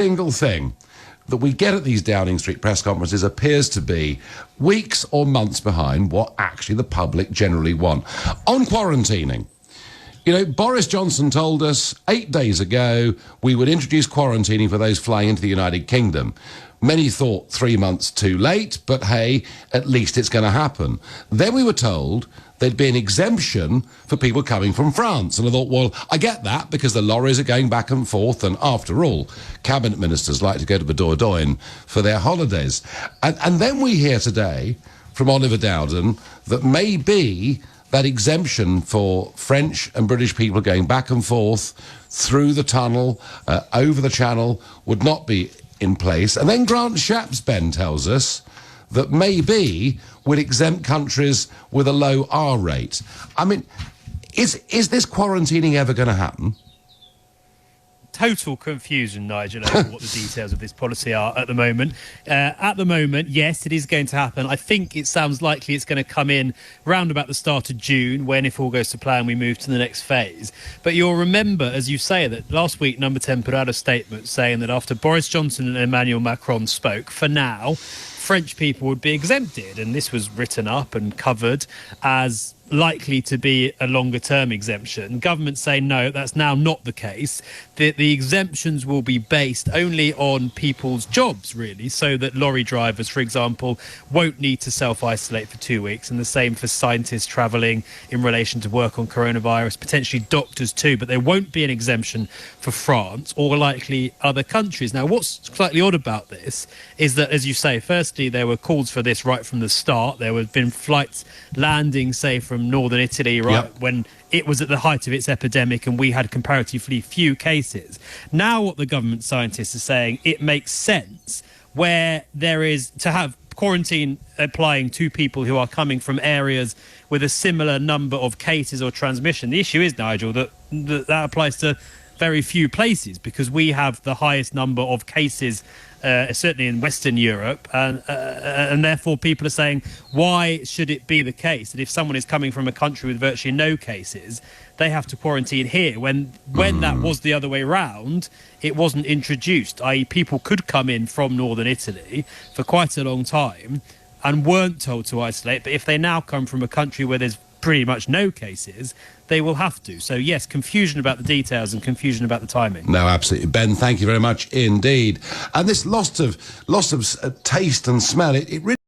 Single thing that we get at these Downing Street press conferences appears to be weeks or months behind what actually the public generally want. On quarantining, you know, Boris Johnson told us 8 days ago we would introduce quarantining for those flying into the United Kingdom. Many thought 3 months too late, but hey, at least it's going to happen. Then we were told there'd be an exemption for people coming from France. And I thought, well, I get that because the lorries are going back and forth. And after all, cabinet ministers like to go to the Dordogne for their holidays. And then we hear today from Oliver Dowden that maybe that exemption for French and British people going back and forth through the tunnel, over the channel, would not be in place. And then Grant Shapps, Ben, tells us that maybe would exempt countries with a low R rate. I mean, is this quarantining ever going to happen? Total confusion, Nigel, over what the details of this policy are at the moment. At the moment, yes, it is going to happen. I think it sounds likely it's going to come in round about the start of June, when, if all goes to plan, we move to the next phase. But you'll remember, as you say, that last week Number 10 put out a statement saying that after Boris Johnson and Emmanuel Macron spoke, for now, French people would be exempted. And this was written up and covered as likely to be a longer-term exemption. Government say no, that's now not the case. The exemptions will be based only on people's jobs, really, so that lorry drivers, for example, won't need to self-isolate for 2 weeks, and the same for scientists travelling in relation to work on coronavirus, potentially doctors too, but there won't be an exemption for France or likely other countries. Now, what's slightly odd about this is that, as you say, firstly, there were calls for this right from the start. There have been flights landing, say, from northern Italy, right, when it was at the height of its epidemic and we had comparatively few cases. Now what the government scientists are saying, it makes sense where there is to have quarantine applying to people who are coming from areas with a similar number of cases or transmission. The issue is, Nigel, that applies to very few places because we have the highest number of cases certainly in Western Europe, and therefore people are saying, why should it be the case that if someone is coming from a country with virtually no cases, they have to quarantine here, when that was the other way round, it wasn't introduced, i.e. people could come in from northern Italy for quite a long time and weren't told to isolate, but if they now come from a country where there's pretty much no cases, they will have to. So yes, confusion about the details and confusion about the timing. No, absolutely. Ben, thank you very much indeed. And this loss of taste and smell, it really